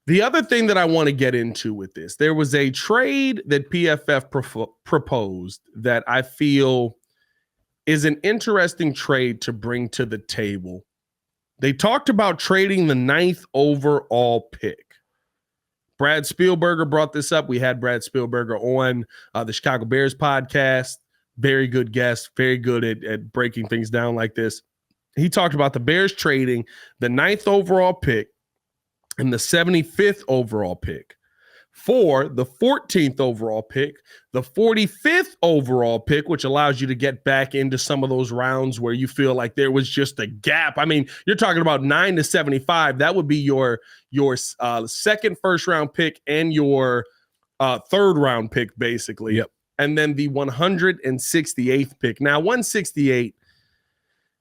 The other thing that I want to get into with this, there was a trade that PFF proposed that I feel is an interesting trade to bring to the table. They talked about trading the 9th overall pick. Brad Spielberger brought this up. We had Brad Spielberger on the Chicago Bears podcast. Very good guest, very good at breaking things down like this. He talked about the Bears trading the 9th overall pick and the 75th overall pick for the 14th overall pick, the 45th overall pick, which allows you to get back into some of those rounds where you feel like there was just a gap. I mean, you're talking about 9 to 75. That would be your second first-round pick and your third-round pick, basically. Yep. And then the 168th pick. Now, 168,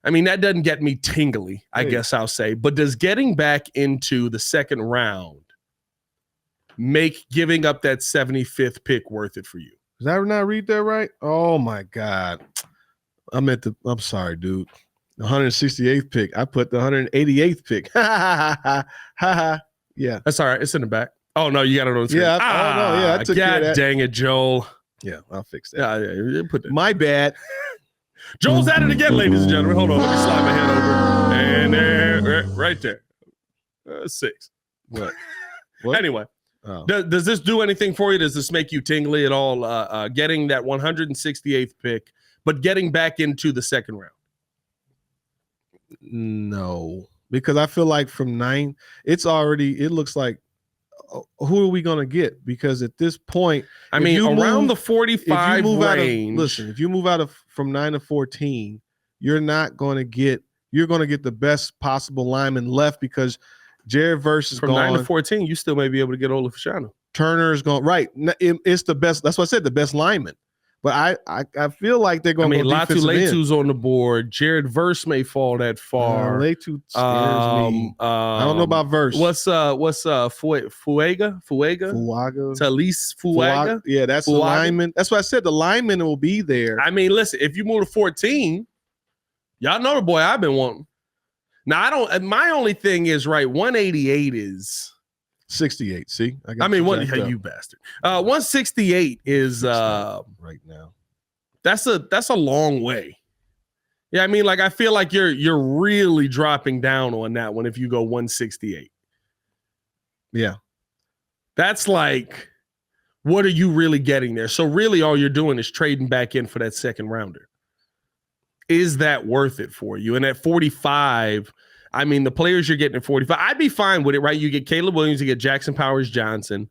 I mean, that doesn't get me tingly, I guess I'll say. But does getting back into the second round make giving up that 75th pick worth it for you? Did I not read that right? Oh, my God. I'm sorry, dude. The 168th pick. I put the 188th pick. Yeah. That's all right. It's in the back. Oh, no, you got it on the screen. Yeah. I took care of that. Dang it, Joel. Yeah, I'll fix that. Yeah, put that. My bad. Joel's at it again, ladies and gentlemen. Hold on. Let me slide my head over. And there, right there. 6. What? Anyway, oh. Does this do anything for you? Does this make you tingly at all? Getting that 168th pick, but getting back into the second round? No, because I feel like from 9, it looks like, who are we going to get? Because at this point, I mean, around the 45 range. If you move out of from 9 to 14, you're going to get the best possible lineman left because Jared Verse is from gone. 9 to 14, you still may be able to get Ola Fashanu. Turner's gone. Right. It's the best. That's why I said the best lineman. But I feel like they're going to go defensive end. Latu's on the board. Jared Verse may fall that far. Latu scares me. I don't know about Verse. What's Fuega? Talise Fuega? Yeah, that's the lineman. That's why I said the lineman will be there. I mean, listen, if you move to 14, y'all know the boy I've been wanting. Now, my only thing is, right, 188 is 68. See, you bastard. 168 is right now. That's a long way. Yeah, I mean, like I feel like you're really dropping down on that one if you go 168. Yeah, that's like, what are you really getting there? So really, all you're doing is trading back in for that second rounder. Is that worth it for you? And at 45. I mean, the players you're getting at 45, I'd be fine with it, right? You get Caleb Williams, you get Jackson Powers Johnson.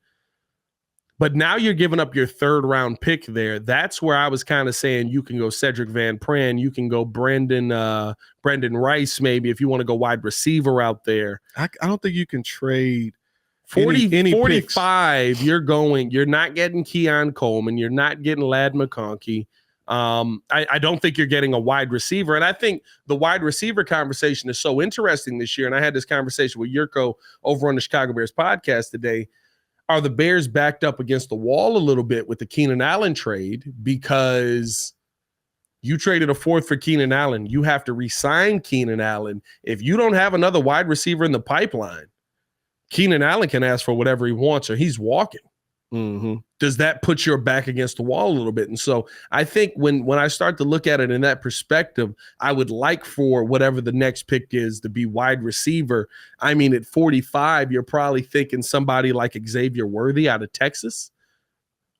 But now you're giving up your third round pick there. That's where I was kind of saying you can go Cedric Van Pran. You can go Brendan Rice, maybe, if you want to go wide receiver out there. I don't think you can trade 45. Picks. You're not getting Keon Coleman. You're not getting Ladd McConkey. I don't think you're getting a wide receiver. And I think the wide receiver conversation is so interesting this year. And I had this conversation with Yurko over on the Chicago Bears podcast today. Are the Bears backed up against the wall a little bit with the Keenan Allen trade? Because you traded a 4th for Keenan Allen. You have to re-sign Keenan Allen. If you don't have another wide receiver in the pipeline, Keenan Allen can ask for whatever he wants or he's walking. Mm-hmm. Does that put your back against the wall a little bit? And so I think when I start to look at it in that perspective, I would like for whatever the next pick is to be wide receiver. I mean, at 45, you're probably thinking somebody like Xavier Worthy out of Texas,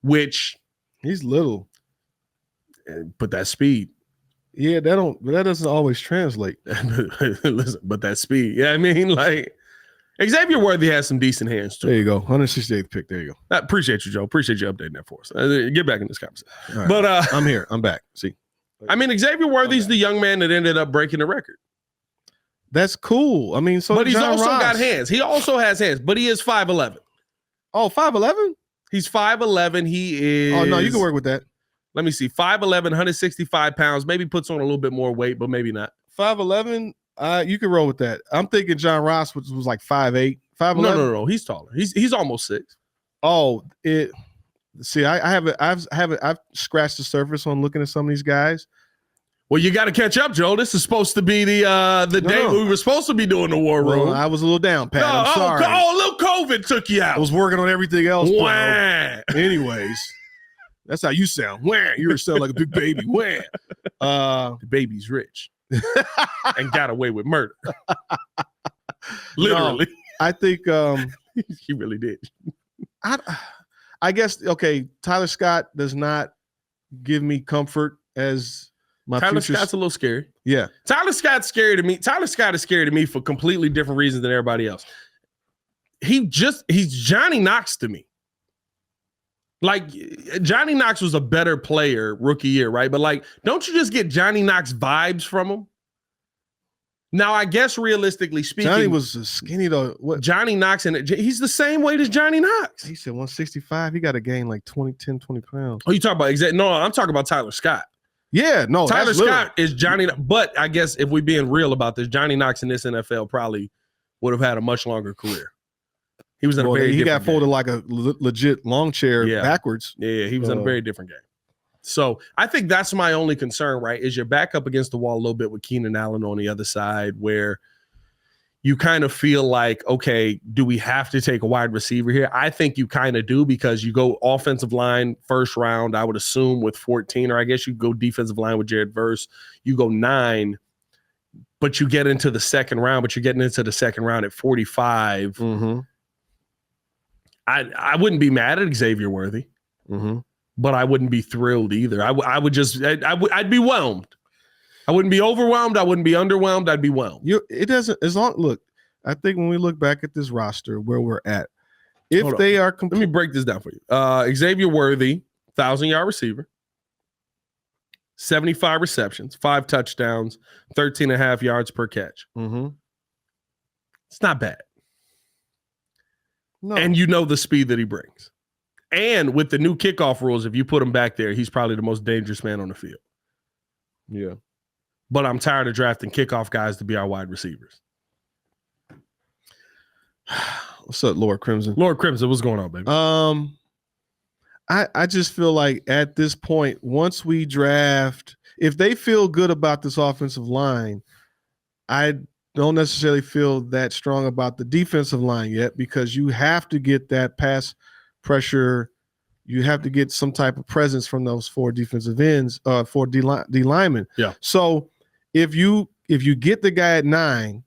which he's little, but that speed. Yeah, that doesn't always translate. Listen, but that speed. Yeah, I mean, like, Xavier Worthy has some decent hands, too. There you go. 168th pick. There you go. I appreciate you, Joe. Appreciate you updating that for us. Get back in this conversation. Right. But I'm here. I'm back. See? I mean, Xavier Worthy's the young man that ended up breaking the record. That's cool. I mean, but he's John also Ross. got hands. He also has hands, but he is 5'11". Oh, 5'11"? He's 5'11". He is. Oh, no, you can work with that. Let me see. 5'11", 165 pounds. Maybe puts on a little bit more weight, but maybe not. 5'11". You can roll with that. I'm thinking John Ross was like 5'8". 5'11"? No. He's taller. He's almost 6. Oh, see, I've scratched the surface on looking at some of these guys. Well, you got to catch up, Joe. This is supposed to be the day we were supposed to be doing the war room. Well, I was a little down, Pat. I'm sorry. Little COVID took you out. I was working on everything else. Wah. Anyways, that's how you sound. Wah. You sound like a big baby. Wah. The baby's rich and got away with murder. Literally. No, I think he really did. I guess, okay, Tyler Scott does not give me comfort as my Tyler future. Scott's a little scary. Yeah. Tyler Scott's scary to me. Tyler Scott is scary to me for completely different reasons than everybody else. He's Johnny Knox to me. Like, Johnny Knox was a better player rookie year, right? But, like, don't you just get Johnny Knox vibes from him? Now, I guess realistically speaking, Johnny was skinny though. What? Johnny Knox, and he's the same weight as Johnny Knox. He said 165. He got to gain like 20 pounds. Oh, you talking about No, I'm talking about Tyler Scott. Yeah, no. Tyler Scott is Johnny. But I guess if we're being real about this, Johnny Knox in this NFL probably would have had a much longer career. He was in a very. He different got folded game. like a legit lawn chair backwards. Yeah, he was in a very different game. So I think that's my only concern, right? Is you're back up against the wall a little bit with Keenan Allen on the other side, where you kind of feel like, okay, do we have to take a wide receiver here? I think you kind of do, because you go offensive line first round, I would assume, with 14, or I guess you go defensive line with Jared Verse. You go 9, but you get into the second round, but you're getting into the second round at 45. Mm-hmm. I wouldn't be mad at Xavier Worthy, but I wouldn't be thrilled either. I'd be whelmed. I wouldn't be overwhelmed. I wouldn't be underwhelmed. I'd be whelmed. It doesn't, as long, look, I think when we look back at this roster, where we're at, if they are let me break this down for you. Xavier Worthy, 1,000-yard receiver, 75 receptions, 5 touchdowns, 13.5 yards per catch. It's not bad. No. And you know the speed that he brings. And with the new kickoff rules, if you put him back there, he's probably the most dangerous man on the field. Yeah. But I'm tired of drafting kickoff guys to be our wide receivers. What's up, Lord Crimson? Lord Crimson, what's going on, baby? I just feel like at this point, once we draft, if they feel good about this offensive line, I don't necessarily feel that strong about the defensive line yet, because you have to get that pass pressure. You have to get some type of presence from those 4 defensive ends, 4 D linemen. Yeah. So if you get the guy at 9,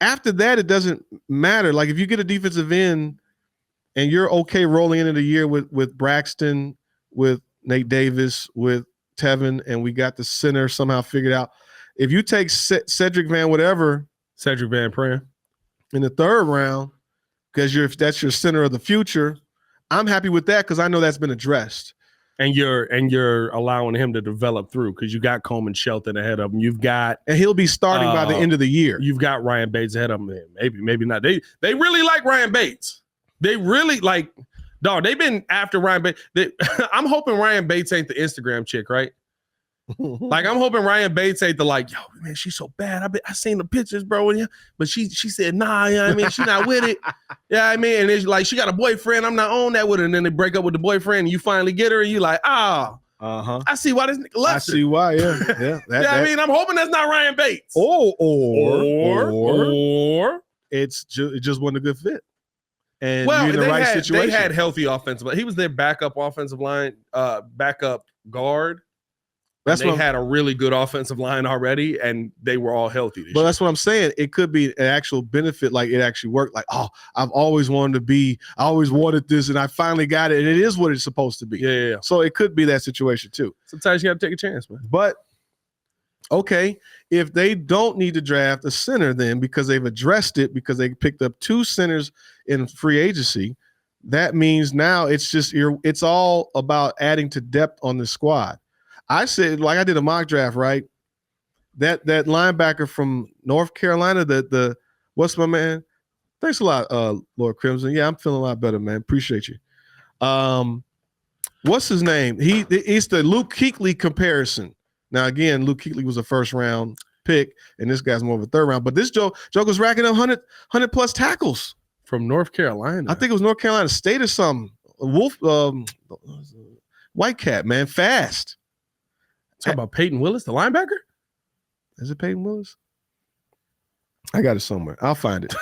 after that, it doesn't matter. Like, if you get a defensive end and you're okay rolling into the year with Braxton, with Nate Davis, with Tevin, and we got the center somehow figured out. If you take Cedric Van Pran in the 3rd round, because that's your center of the future, I'm happy with that, because I know that's been addressed. And you're allowing him to develop through, because you got Coleman Shelton ahead of him. You've got, and he'll be starting by the end of the year. You've got Ryan Bates ahead of him. Maybe not. They really like Ryan Bates. They really like, dog. They've been after Ryan Bates. I'm hoping Ryan Bates ain't the Instagram chick, right? Like, I'm hoping Ryan Bates ain't the, like, yo, man, she's so bad. I seen the pictures, bro. But she said, nah, you know what I mean? She's not with it. Yeah, I mean, and it's like, she got a boyfriend. I'm not on that with her. And then they break up with the boyfriend, and you finally get her, and you like, I see why this nigga left her. I see why, yeah. I mean, I'm hoping that's not Ryan Bates. Or it just wasn't a good fit. And you're in the right situation. They had healthy offensive, but he was their backup offensive line, backup guard. They had a really good offensive line already, and they were all healthy. But that's what I'm saying. It could be an actual benefit, like it actually worked. Like, oh, I always wanted this, and I finally got it, and it is what it's supposed to be. Yeah. So it could be that situation too. Sometimes you have to take a chance, man. But okay, if they don't need to draft a center, then because they've addressed it, because they picked up 2 centers in free agency, that means now it's all about adding to depth on the squad. I said, like, I did a mock draft, right? That linebacker from North Carolina, what's my man? Thanks a lot, Lord Crimson. Yeah, I'm feeling a lot better, man. Appreciate you. What's his name? He's the Luke Kuechly comparison. Now, again, Luke Kuechly was a 1st round pick, and this guy's more of a 3rd round. But this Joker's racking up 100 plus tackles from North Carolina. I think it was North Carolina State or something. White Cat, man, fast. Talk about Peyton Willis, the linebacker? Is it Peyton Willis? I got it somewhere. I'll find it.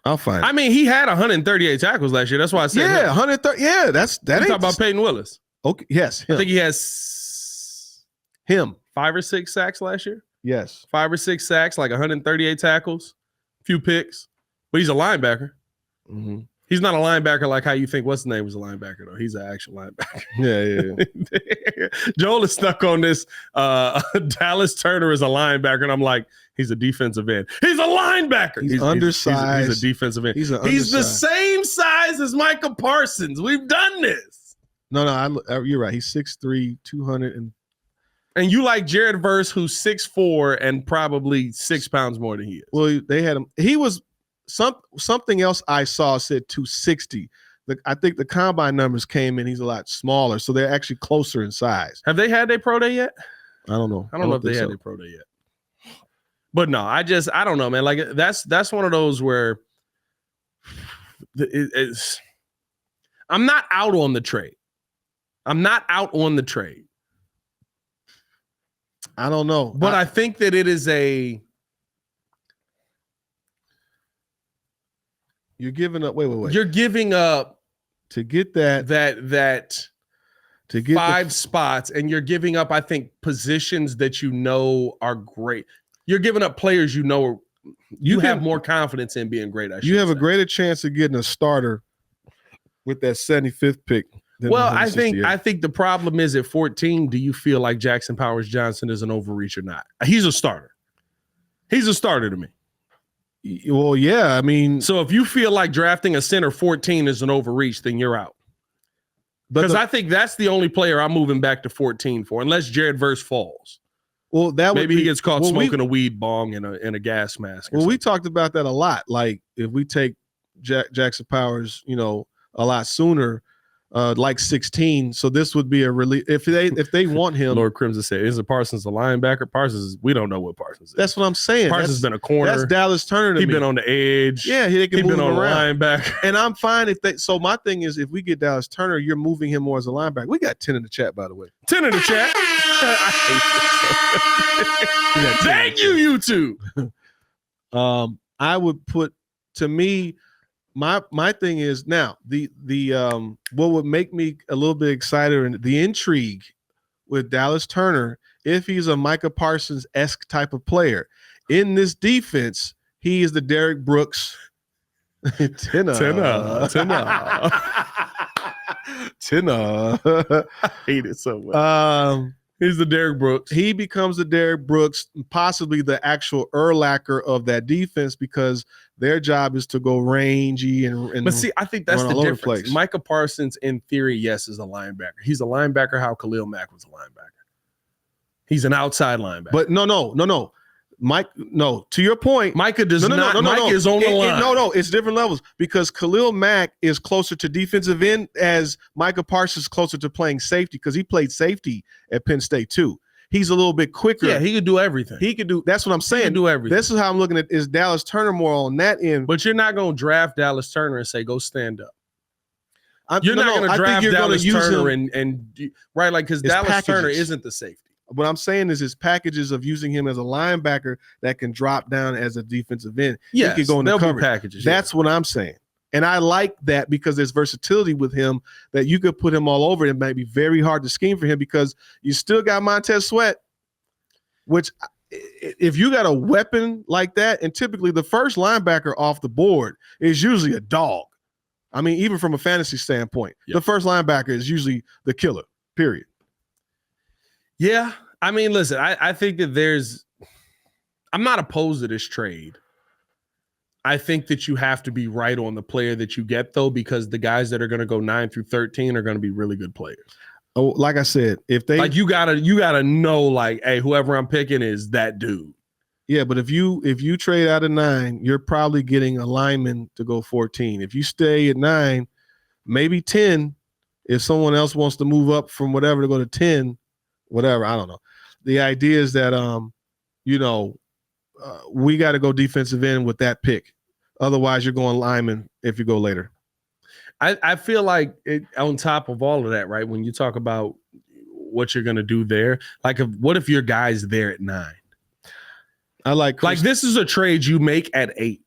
I mean, he had 138 tackles last year. That's why I said 130. Yeah, that you ain't talk about Peyton Willis. Okay, yes. I think he has 5 or 6 sacks last year. Yes. 5 or 6 sacks, like 138 tackles, few picks. But he's a linebacker. Mm-hmm. He's not a linebacker like how you think what's his name was a linebacker, though. He's an actual linebacker. Yeah. Joel is stuck on this. Dallas Turner is a linebacker, and I'm like, he's a defensive end. He's a linebacker. He's undersized. He's a defensive end. He's the same size as Micah Parsons. We've done this. No, you're right. He's 6'3", 200 and you like Jared Verse, who's 6'4" and probably 6 pounds more than he is. Well, they had him. He was something else I saw said 260. I think the combine numbers came in. He's a lot smaller, so they're actually closer in size. Have they had their pro day yet? I don't know. I don't know if they had their pro day yet. But no, I don't know, man. Like that's one of those where I'm not out on the trade. I don't know. But I think that it is you're giving up. Wait. You're giving up to get that to get 5 spots, and you're giving up, I think, positions that you know are great. You're giving up players you know you have more confidence in being great. You have a greater chance of getting a starter with that 75th pick. Well, I think the problem is at 14, do you feel like Jackson Powers Johnson is an overreach or not? He's a starter. He's a starter to me. Well, yeah, I mean. So if you feel like drafting a center 14 is an overreach, then you're out. Because I think that's the only player I'm moving back to 14 for, unless Jared Verse falls. Well, maybe he gets caught smoking a weed bong in a gas mask. Well, we talked about that a lot. Like if we take Jackson Powers, a lot sooner, like 16. So this would be a relief if they want him. Lord Crimson said, "Is it Parsons a linebacker? Parsons, we don't know what Parsons is." That's what I'm saying. Parsons has been a corner. That's Dallas Turner. He's been on the edge. Yeah, he can move been on around. Linebacker. And I'm fine if they. So my thing is, if we get Dallas Turner, you're moving him more as a linebacker. We got 10 in the chat, by the way. 10 in the chat. Thank you, YouTube. I would put, to me, my thing is now the what would make me a little bit excited and the intrigue with Dallas Turner, if he's a Micah Parsons-esque type of player in this defense, he is the Derek Brooks. Tenna. I hate it so much. He's the Derek Brooks. He becomes the Derek Brooks, possibly the actual Urlacher of that defense, because their job is to go rangy and but see, I think that's the difference. Micah Parsons, in theory, yes, is a linebacker. He's a linebacker how Khalil Mack was a linebacker. He's an outside linebacker. But no. Mike, no, to your point, Micah does not. Mike is on the line. No, it's different levels because Khalil Mack is closer to defensive end as Micah Parsons is closer to playing safety because he played safety at Penn State too. He's a little bit quicker. Yeah, he could do everything. That's what I'm saying. He can do everything. This is how I'm looking at is Dallas Turner more on that end. But you're not going to draft Dallas Turner and say, go stand up. You're not going to draft Dallas Turner and right, like, because Dallas Turner isn't the safety. What I'm saying is his packages of using him as a linebacker that can drop down as a defensive end. Yes, he could go in the coverage. Packages. That's what I'm saying. And I like that because there's versatility with him that you could put him all over. It might be very hard to scheme for him because you still got Montez Sweat, which if you got a weapon like that, and typically the first linebacker off the board is usually a dog. I mean, even from a fantasy standpoint, the first linebacker is usually the killer, period. Yeah, I mean, listen, I think that I'm not opposed to this trade. I think that you have to be right on the player that you get, though, because the guys that are going to go 9 through 13 are going to be really good players. Oh, like I said, if they like you gotta know, like, hey, whoever I'm picking is that dude. Yeah, but if you trade out of 9, you're probably getting a lineman to go 14. If you stay at 9, maybe 10, if someone else wants to move up from whatever to go to 10. Whatever, I don't know. The idea is that, we got to go defensive end with that pick. Otherwise, you're going lineman if you go later. I feel like on top of all of that, right, when you talk about what you're gonna do there. Like, what if your guy's there at 9? I like this is a trade you make at 8.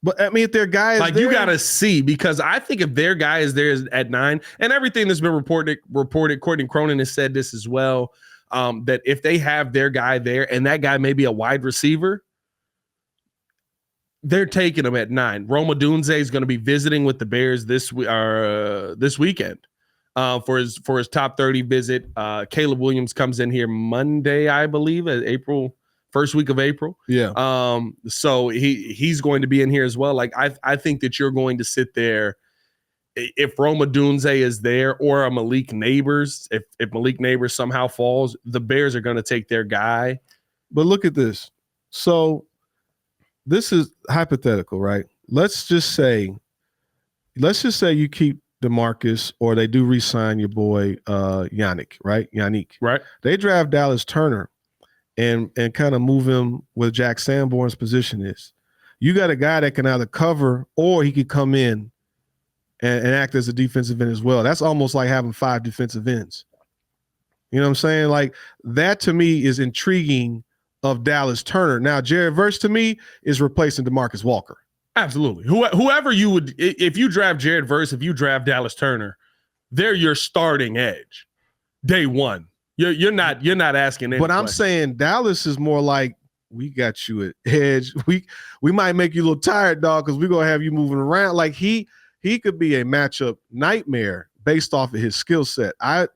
But I mean, if their guy is like there, you gotta see, because I think if their guy is there at 9, and everything that's been reported, Courtney Cronin has said this as well, that if they have their guy there and that guy may be a wide receiver, they're taking him at 9. Rome Odunze is going to be visiting with the Bears this weekend for his top 30 visit. Caleb Williams comes in here Monday, I believe, first week of April. Yeah. So he's going to be in here as well. Like I think that you're going to sit there if Rome Odunze is there, or a Malik Neighbors. If Malik Neighbors somehow falls, the Bears are going to take their guy. But look at this. So this is hypothetical, right? Let's just say you keep DeMarcus, or they do re-sign your boy Yannick, right? Right. They draft Dallas Turner and kind of move him where Jack Sanborn's position is. You got a guy that can either cover, or he could come in and act as a defensive end as well. That's almost like having 5 defensive ends. You know what I'm saying? Like, that to me is intriguing of Dallas Turner. Now, Jared Verse to me is replacing DeMarcus Walker. Absolutely. Whoever you would, if you draft Jared Verse, if you draft Dallas Turner, they're your starting edge. Day one. You're not asking any But I'm questions. saying Dallas is more like, we got you at edge. We might make you a little tired, dog, because we're gonna have you moving around. Like, he could be a matchup nightmare based off of his skill set. I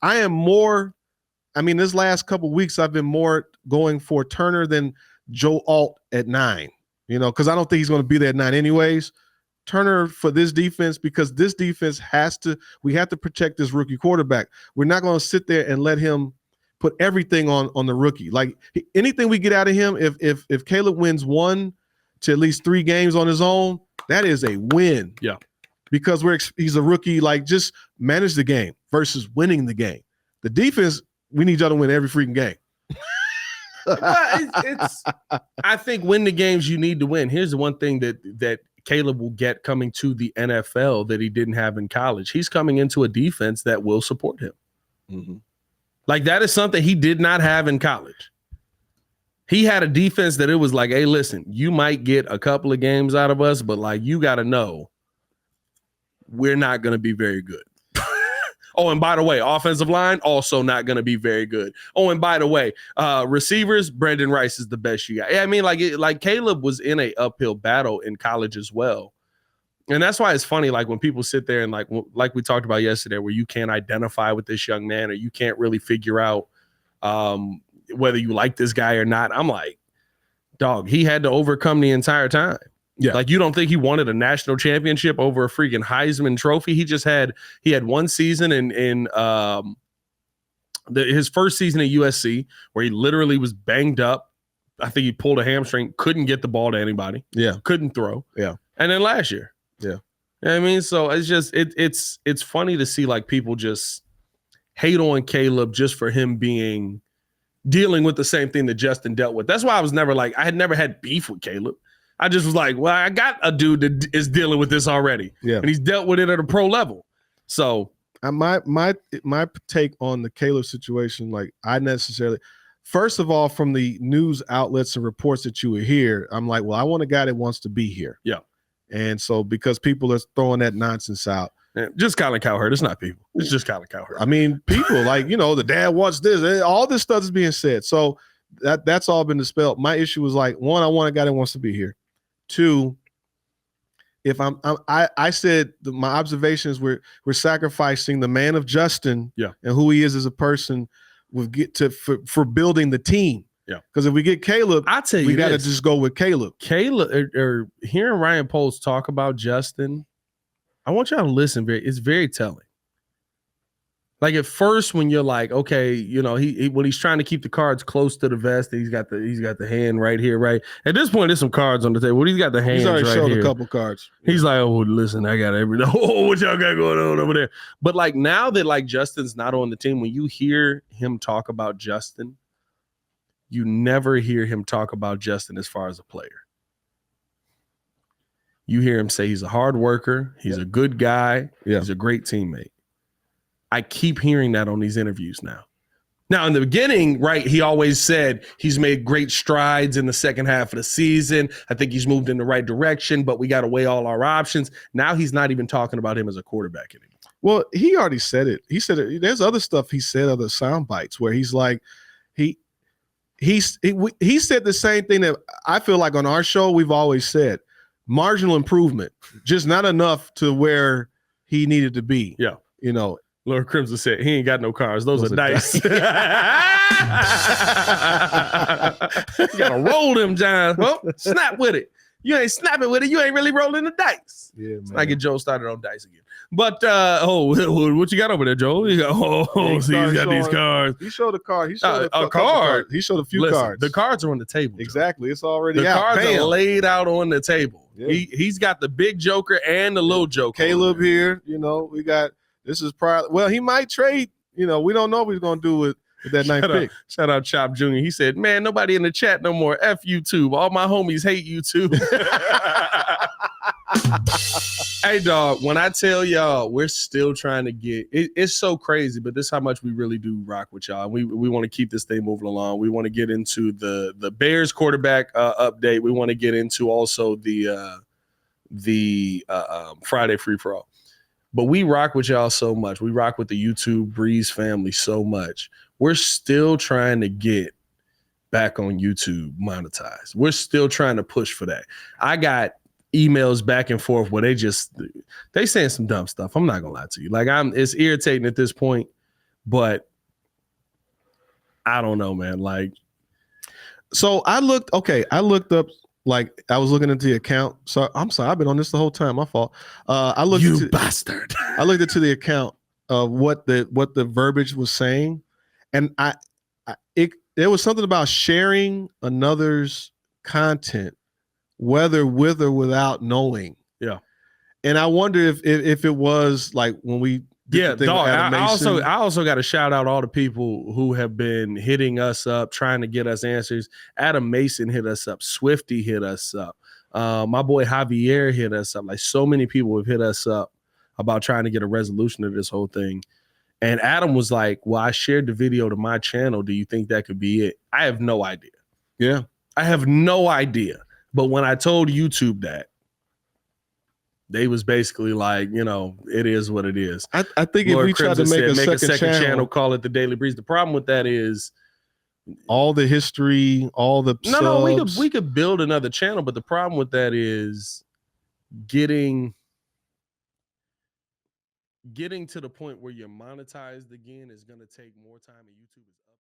am more. I mean, this last couple of weeks, I've been more going for Turner than Joe Alt at 9, because I don't think he's going to be there at 9 anyways. Turner for this defense, because this defense we have to protect this rookie quarterback. We're not going to sit there and let him put everything on the rookie. Like, anything we get out of him, if Caleb wins 1 to at least 3 games on his own, that is a win. Yeah. Because he's a rookie, like, just manage the game versus winning the game. The defense, we need y'all to win every freaking game. I think win the games you need to win. Here's the one thing that Caleb will get coming to the NFL that he didn't have in college. He's coming into a defense that will support him. Mm-hmm. Like, that is something he did not have in college. He had a defense that it was like, hey, listen, you might get a couple of games out of us, but like, you got to know we're not going to be very good. Oh, and by the way, offensive line also not going to be very good. Oh, and by the way, receivers, Brandon Rice is the best you got. I mean, like Caleb was in a uphill battle in college as well. And that's why it's funny, like, when people sit there and like we talked about yesterday, where you can't identify with this young man, or you can't really figure out whether you like this guy or not. I'm like, dog, he had to overcome the entire time. Yeah. Like, you don't think he wanted a national championship over a freaking Heisman Trophy? He had one season in his first season at USC where he literally was banged up. I think he pulled a hamstring, couldn't get the ball to anybody. Yeah. Couldn't throw. Yeah. And then last year. Yeah. You know what I mean? So it's just it's funny to see, like, people just hate on Caleb just for him dealing with the same thing that Justin dealt with. That's why I had never had beef with Caleb. I just was like, well, I got a dude that is dealing with this already. Yeah. And he's dealt with it at a pro level. So my take on the Caleb situation, like, first of all, from the news outlets and reports that you would hear, I'm like, well, I want a guy that wants to be here. Yeah. And so, because people are throwing that nonsense out. Just Colin Cowherd. It's not people. It's just Colin Cowherd. I mean, people like, the dad wants this. All this stuff is being said. So that's all been dispelled. My issue was like, 1, I want a guy that wants to be here. 2, if I said my observation is we're sacrificing the man of Justin, yeah, and who he is as a person for building the team. Yeah. Because if we get Caleb, I tell you, we got to just go with Caleb. Caleb, or hearing Ryan Poles talk about Justin, I want y'all to listen. It's very telling. Like, at first, when you're like, okay, he when he's trying to keep the cards close to the vest, he's got the hand right here, right. At this point, there's some cards on the table. He's got the hands. He's already right showed here. A couple cards. He's like, oh, listen, I got everything. Oh, what y'all got going on over there? But like, now that like Justin's not on the team, when you hear him talk about Justin, you never hear him talk about Justin as far as a player. You hear him say he's a hard worker, he's a good guy, he's a great teammate. I keep hearing that on these interviews now. Now, in the beginning, right, he always said he's made great strides in the second half of the season. I think he's moved in the right direction, but we got to weigh all our options. Now he's not even talking about him as a quarterback anymore. Well, he already said it. He said it. There's other stuff he said, other sound bites where he's like, he said the same thing that I feel like on our show we've always said: marginal improvement, just not enough to where he needed to be. Yeah, you know. Lord Crimson said he ain't got no cars. Those are dice. You gotta roll them, John. Well, snap with it. You ain't snapping with it. You ain't really rolling the dice. Yeah, man. I get Joe started on dice again. But what you got over there, Joe? You got, he's got these cards. He showed a card. He showed a card. He showed a few cards. The cards are on the table. Joe. Exactly. It's already the out. cards are laid out on the table. Yeah. He's got the big joker and the little joker. Caleb here. We got. This is probably, well, he might trade. We don't know what he's going to do with that ninth pick. Shout out Chop Jr. He said, man, nobody in the chat no more. F YouTube. All my homies hate YouTube. Hey, dog, when I tell y'all, we're still trying to get, it's so crazy, but this is how much we really do rock with y'all. We want to keep this thing moving along. We want to get into the Bears quarterback update. We want to get into also the Friday free-for-all. But we rock with y'all so much. We rock with the YouTube Breeze family so much. We're still trying to get back on YouTube monetized. We're still trying to push for that. I got emails back and forth where they saying some dumb stuff. I'm not gonna lie to you. Like it's irritating at this point, but I don't know, man. Like, so I looked up. Like I was looking into the account. So I'm sorry, I've been on this the whole time. My fault. You bastard. I looked into the account of what the verbiage was saying, and there was something about sharing another's content, whether with or without knowing. Yeah. And I wonder if it was like when we dog. I also got to shout out all the people who have been hitting us up, trying to get us answers. Adam Mason hit us up. Swifty hit us up. My boy Javier hit us up. Like, so many people have hit us up about trying to get a resolution to this whole thing. And Adam was like, well, I shared the video to my channel. Do you think that could be it? I have no idea. Yeah. I have no idea. But when I told YouTube that, they was basically like, it is what it is. I think Lord if we tried to make a second channel, call it the Daily Breeze. The problem with that is all the history, all the subs. No, we could build another channel, but the problem with that is getting to the point where you're monetized again is going to take more time, and YouTube is